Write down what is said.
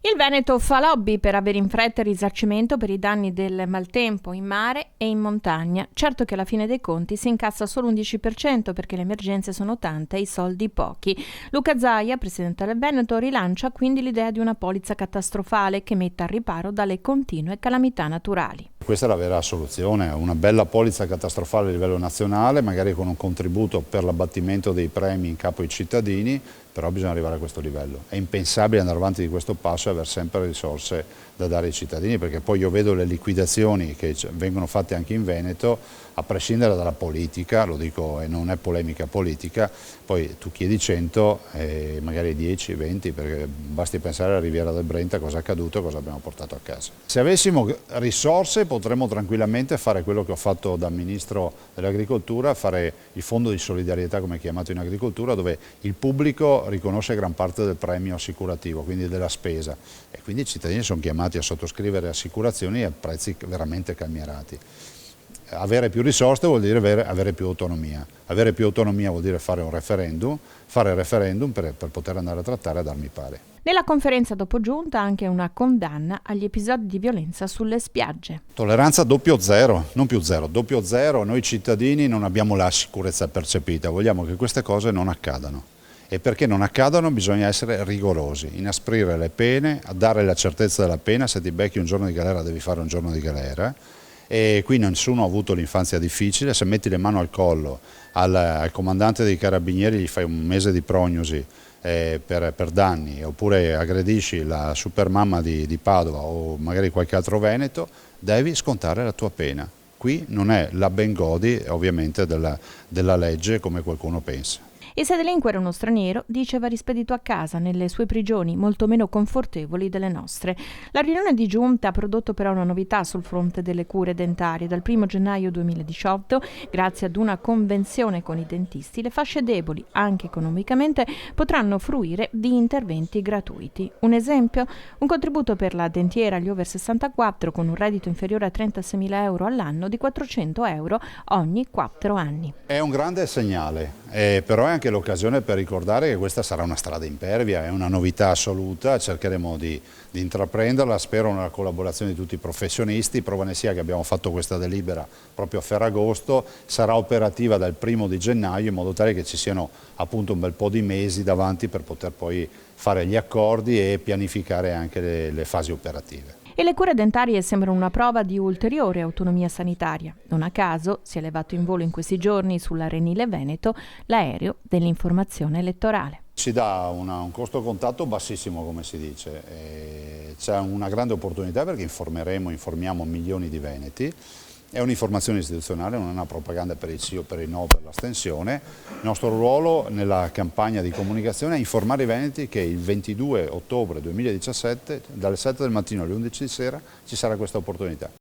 Il Veneto fa lobby per avere in fretta il risarcimento per i danni del maltempo in mare e in montagna. Certo che alla fine dei conti si incassa solo un 10% perché le emergenze sono tante e i soldi pochi. Luca Zaia, presidente del Veneto, rilancia quindi l'idea di una polizza catastrofale che metta al riparo dalle continue calamità naturali. Questa è la vera soluzione, una bella polizza catastrofale a livello nazionale, magari con un contributo per l'abbattimento dei premi in capo ai cittadini, però bisogna arrivare a questo livello. È impensabile andare avanti di questo passo e avere sempre risorse da dare ai cittadini, perché poi io vedo le liquidazioni che vengono fatte anche in Veneto, a prescindere dalla politica, lo dico e non è polemica politica, poi tu chiedi 100 e magari 10, 20, perché basti pensare alla Riviera del Brenta, cosa è accaduto e cosa abbiamo portato a casa. Se avessimo risorse potremmo tranquillamente fare quello che ho fatto da Ministro dell'Agricoltura, fare il fondo di solidarietà come è chiamato in agricoltura, dove il pubblico riconosce gran parte del premio assicurativo, quindi della spesa, e quindi i cittadini sono chiamati a sottoscrivere assicurazioni a prezzi veramente calmierati. Avere più risorse vuol dire avere più autonomia. Avere più autonomia vuol dire fare il referendum per poter andare a trattare ad armi pari. Nella conferenza dopo giunta anche una condanna agli episodi di violenza sulle spiagge. Tolleranza doppio zero, non più zero, doppio zero. Noi cittadini non abbiamo la sicurezza percepita, vogliamo che queste cose non accadano. E perché non accadano bisogna essere rigorosi, inasprire le pene, dare la certezza della pena. Se ti becchi un giorno di galera devi fare un giorno di galera. E qui nessuno ha avuto l'infanzia difficile. Se metti le mani al collo al comandante dei carabinieri gli fai un mese di prognosi per danni, oppure aggredisci la supermamma di Padova o magari qualche altro veneto, devi scontare la tua pena. Qui non è la bengodi ovviamente della legge come qualcuno pensa. E se delinquere uno straniero, dice, va rispedito a casa nelle sue prigioni molto meno confortevoli delle nostre. La riunione di giunta ha prodotto però una novità sul fronte delle cure dentarie. Dal 1 gennaio 2018, grazie ad una convenzione con i dentisti, le fasce deboli, anche economicamente, potranno fruire di interventi gratuiti. Un esempio? Un contributo per la dentiera agli over 64 con un reddito inferiore a 36.000 euro all'anno di 400 euro ogni 4 anni. È un grande segnale, però è anche l'occasione per ricordare che questa sarà una strada impervia, è una novità assoluta, cercheremo di intraprenderla, spero nella collaborazione di tutti i professionisti. Prova ne sia che abbiamo fatto questa delibera proprio a Ferragosto, sarà operativa dal 1 di gennaio in modo tale che ci siano appunto un bel po' di mesi davanti per poter poi fare gli accordi e pianificare anche le fasi operative. E le cure dentarie sembrano una prova di ulteriore autonomia sanitaria. Non a caso si è levato in volo in questi giorni sulla Renile Veneto l'aereo dell'informazione elettorale. Si dà un costo contatto bassissimo, come si dice, c'è una grande opportunità perché informiamo milioni di veneti. È un'informazione istituzionale, non è una propaganda per il sì o per il no per l'astensione. Il nostro ruolo nella campagna di comunicazione è informare i veneti che il 22 ottobre 2017, dalle 7 del mattino alle 11 di sera, ci sarà questa opportunità.